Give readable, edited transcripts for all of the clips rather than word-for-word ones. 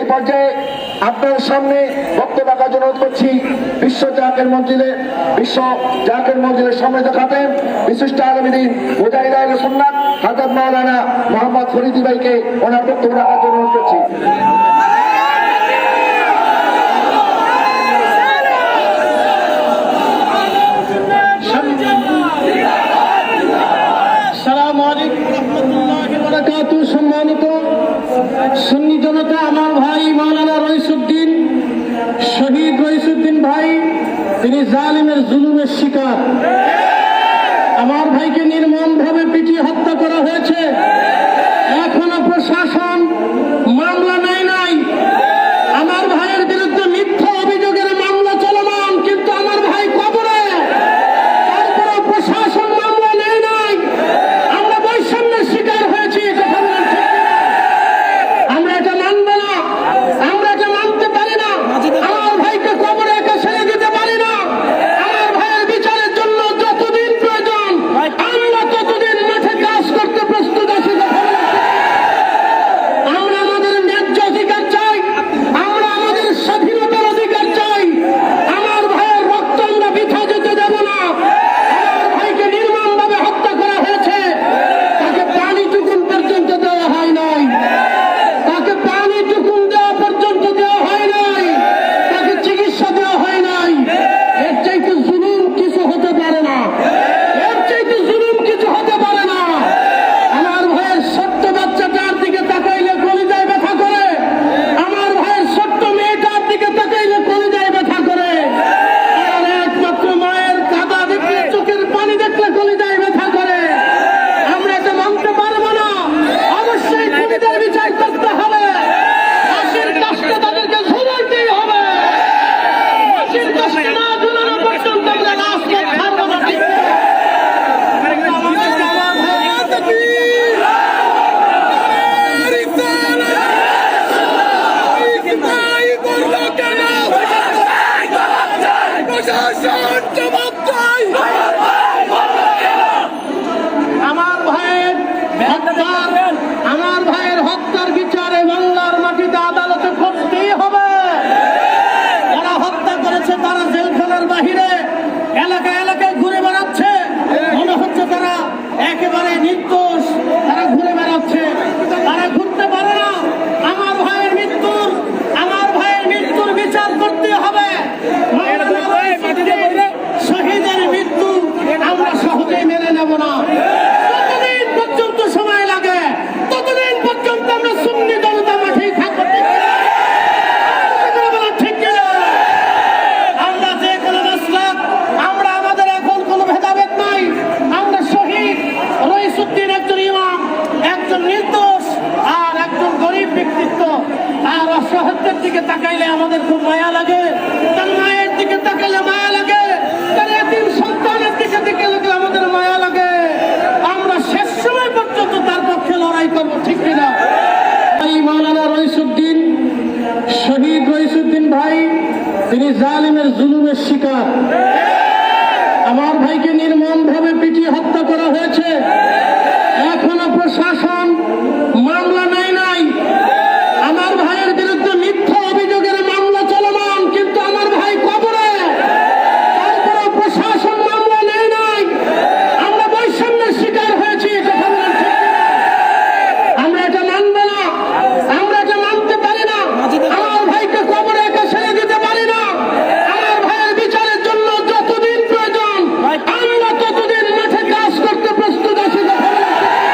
এই পর্যায়ে আপনাদের সামনে বক্তব্য রাখার জন্য অনুরোধ করছি বিশ্ব জাকের মঞ্জিলের সম্মানিত খাতেন বিশিষ্ট আলমদিন মুজাহিদ আহলে সুন্নাত হযরত মাওলানা মোহাম্মদ ফরিদী ভাইকে ওনার বক্তব্য রাখার জন্য অনুরোধ করছি। আসসালামু আলাইকুম রাহমাতুল্লাহি ওয়া বারাকাতুহু। সম্মানিত সুন্নি জনতা, আমার ভাই মাওলানা রইসুদ্দিন, শহীদ রইসুদ্দিন ভাই, তিনি জালিমের জুলুমের শিকার। আমার ভাইকে নির্মমভাবে পিটিয়ে হত্যা করা হয়েছে। এখনো প্রশাসন মামলা নেয় নাই। আমার ভাইয়ের বিরুদ্ধে মিথ্যা অভিযোগের মামলা চলমান, কিন্তু আমার ভাই কবরে, তারপরে প্রশাসন মামলা নেয় নাই। আমরা বৈষম্যের শিকার হয়েছি, কথা বলেন ঠিক কিনা? আমরা এটা মানব না, আমরা এটা মানতে পারি না। আমার ভাইকে কবরে একা ছেড়ে দিতে পারি না। আমার ভাইয়ের বিচারের জন্য যতদিন প্রয়োজন আমরা ততদিন মাঠে কাজ করতে প্রস্তুত আছি, কথা বলেন ঠিক কিনা? আমরা আমাদের ন্যায্য অধিকার চাই, আমরা আমাদের স্বাধীনতার অধিকার চাই। আমার ভাইয়ের রক্ত আমরা বৃথা যেতে দেব না। আমার ভাইকে নির্মমভাবে হত্যা করা হয়েছে, তাকে পানি টুকুন পর্যন্ত দেওয়া হয় নাই, তাকে পানি টুকুন দেওয়া পর্যন্ত দেওয়া হয় নাই, তাকে চিকিৎসা দেওয়া হয় নাই। এর চাইতে জুলুম কিছু হতে পারে না, এর চাইতে জুলুম কিছু হতে পারে না। আমার ভাইয়ের ছোট্ট বাচ্চাটার দিকে তাকাইলে কলিজায় ব্যথা করে, আমার ভাইয়ের ছোট্ট মেয়েটার দিকে তাকাইলে কলিজায় ব্যথা করে, আর একমাত্র মায়ের কাঁদা দেখলে, চোখের পানি দেখলে কলিজায় ব্যথা করে। আমরা এটা মানতে পারবো না। অবশ্যই খুনিদের বিচার করতে হবে। ফাঁসির কাস্টে তাদেরকে ঝুলাইতেই হবে। ফাঁসির কাস্টে না ঝুলানো পর্যন্ত আমরা রাজপথ ছাড়বো না, ঠিক না? আমার ভাইয়ের হত্যার বিচারে বাংলার মাটিতে আদালতে করতেই হবে। যারা হত্যা করেছে তারা জেলখানার বাহিরে এলাকায় এলাকায় ঘুরে বেড়াচ্ছে, মনে হচ্ছে তারা একেবারে নির্দোষ, তারা ঘুরে বেড়াচ্ছে। তারা ঘুরতে পারে না। আমার ভাইয়ের মৃত্যুর বিচার করতে হবে। শহীদের মৃত্যু আমরা সহজেই মেনে নেব না। যতদিন পর্যন্ত সময় লাগে ততদিন পর্যন্ত আমরা সুন্নি জনতা মাঠেই থাকবো, ঠিক কিনা? আমরা যে কোনো মাসলাক, আমরা আমাদের এখন কোনো ভেদাভেদ নাই। আমরা শহীদ রইসুদ্দিন একজন ইমাম, একজন নির্দোষ আর একজন গরিব ব্যক্তিত্ব। আর অসহায়দের দিকে তাকাইলে আমাদের খুব মায়া লাগে, তার মায়ের দিকে তাকাইলে মায়া লাগে, তার এতিম সন্তানের দিকে তাকাইলে আমাদের মায়া লাগে। আমরা শেষ সময় পর্যন্ত তার পক্ষে লড়াই করবো, ঠিক কিনা? ভাই মাওলানা রইসুদ্দিন, শহীদ রইসুদ্দিন ভাই, তিনি জালিমের জুলুমের শিকার। আমার ভাইকে নির্মমভাবে পিটিয়ে হত্যা করা হয়েছে। এখনো প্রশাসন মামলা নেয় নাই। আমার ভাইয়ের বিরুদ্ধে মিথ্যা অভিযোগের মামলা চলমান, কিন্তু আমার ভাই কবরে, তারপরে প্রশাসন মামলা নেয় নাই। আমরা বৈষম্যের শিকার হয়েছি, কথা বলেন ঠিক কিনা? আমরা এটা মানব না, আমরা এটা মানতে পারি না। আমার ভাইকে কবরে একা ছেড়ে দিতে পারি না। আমার ভাইয়ের বিচারের জন্য যতদিন প্রয়োজন আমরা ততদিন মাঠে কাজ করতে প্রস্তুত আছি, কথা বলেন ঠিক কিনা?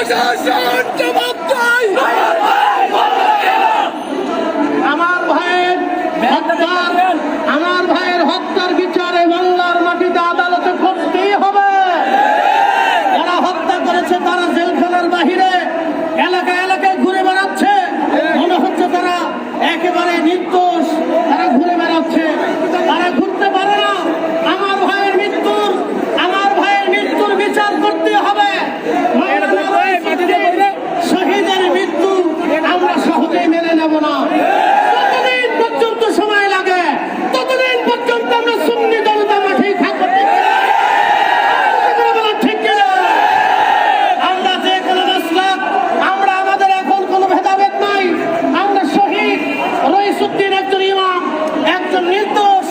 প্রশাসন জবাব চাই। আমার ভাইয়ের হত্যার বিচারে বাংলার মাটিতে আদালতে করতেই হবে। যারা হত্যা করেছে তারা জেলখানার বাহিরে এলাকায় এলাকায় ঘুরে বেড়াচ্ছে, মনে হচ্ছে তারা একেবারে নির্দোষ, তারা ঘুরে বেড়াচ্ছে, তারা ঘুরতে পারে না। আমার ভাইয়ের মৃত্যুর বিচার করতে হবে। শহীদের মৃত্যু আমরা সহজেই মেনে নেব না। যতদিন পর্যন্ত সময় লাগে ততদিন পর্যন্ত আমরা সুন্নি জনতা মাঠেই থাকবো। ঠিক কিনা? আমরা যে কোনো মাসলাক, আমরা আমাদের এখন কোনো ভেদাভেদ নাই। আমরা শহীদ রইসুদ্দিন একজন ইমাম, একজন নির্দোষ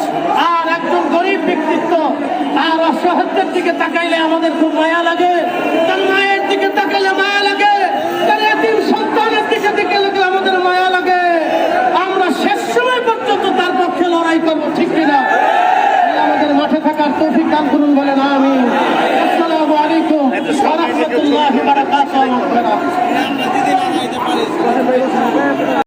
আর একজন গরিব ব্যক্তিত্ব। আর অসহায়দের দিকে তাকাইলে আমাদের খুব মায়া লাগে, তার মায়ের দিকে তাকাইলে মায়া লাগে, তার এতিম সন্তানের দিকে তাকাইলে আমাদের মায়া লাগে। আমরা শেষ সময় পর্যন্ত তার পক্ষে লড়াই করবো। ঠিক কিনা? আমাদের মাঠে থাকার তৌফিক দান করুন, বলেন আমিন।